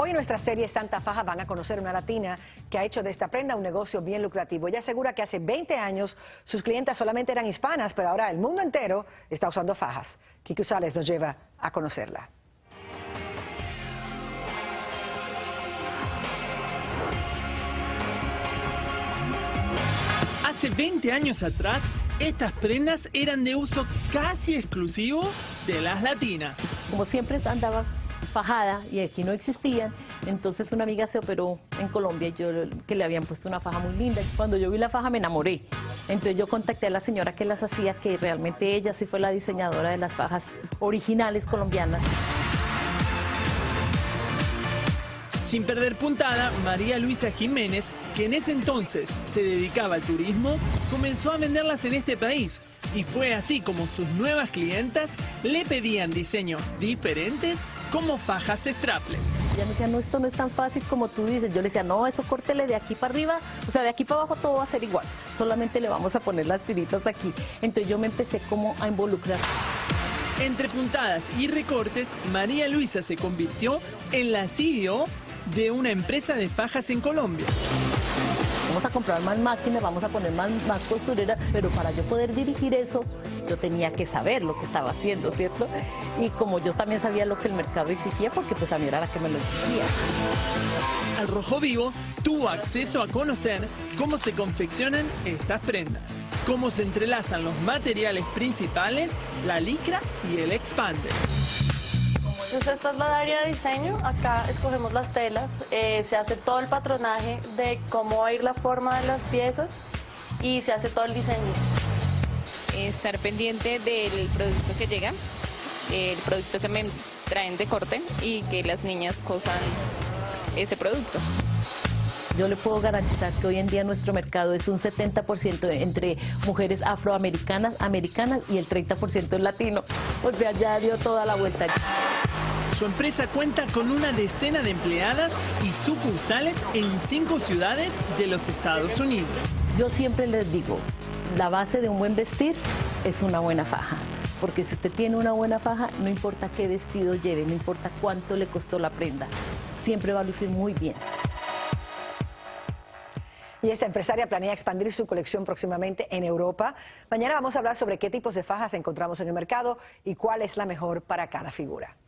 Hoy en nuestra serie Santa Faja van a conocer una latina que ha hecho de esta prenda un negocio bien lucrativo. Ella asegura que hace 20 años sus clientas solamente eran hispanas, pero ahora el mundo entero está usando fajas. Kiki Usales nos lleva a conocerla. Hace 20 años atrás, estas prendas eran de uso casi exclusivo de las latinas. Como siempre andaba fajada y aquí no existían, entonces una amiga se operó en Colombia y que le habían puesto una faja muy linda. Cuando yo vi la faja me enamoré. Entonces yo contacté a la señora que las hacía, que realmente ella sí fue la diseñadora de las fajas originales colombianas. Sin perder puntada, María Luisa Jiménez, que en ese entonces se dedicaba al turismo, comenzó a venderlas en este país. Y fue así como sus nuevas clientas le pedían diseños diferentes como fajas strapless. Ella me decía, no, esto no es tan fácil como tú dices. Yo le decía, no, eso córtele de aquí para arriba, o sea, de aquí para abajo todo va a ser igual. Solamente le vamos a poner las tiritas aquí. Entonces yo me empecé como a involucrar. Entre puntadas y recortes, María Luisa se convirtió en la CEO de una empresa de fajas en Colombia. Vamos a comprar más máquinas, vamos a poner más costureras, pero para yo poder dirigir eso, yo tenía que saber lo que estaba haciendo, ¿cierto? Y como yo también sabía lo que el mercado exigía, porque pues a mí era la que me lo exigía. Al Rojo Vivo tuvo acceso a conocer cómo se confeccionan estas prendas, cómo se entrelazan los materiales principales, la licra y el expander. Entonces esta es la área de diseño, acá escogemos las telas, se hace todo el patronaje de cómo va a ir la forma de las piezas y se hace todo el diseño. Estar pendiente del producto que llega, el producto que me traen de corte y que las niñas cosan ese producto. Yo le puedo garantizar que hoy en día nuestro mercado es un 70% entre mujeres afroamericanas, americanas y el 30% es latino. O sea, ya dio toda la vuelta. Su empresa cuenta con una decena de empleadas y sucursales en 5 ciudades de los Estados Unidos. Yo siempre les digo, la base de un buen vestir es una buena faja. Porque si usted tiene una buena faja, no importa qué vestido lleve, no importa cuánto le costó la prenda, siempre va a lucir muy bien. Y esta empresaria planea expandir su colección próximamente en Europa. Mañana vamos a hablar sobre qué tipos de fajas encontramos en el mercado y cuál es la mejor para cada figura.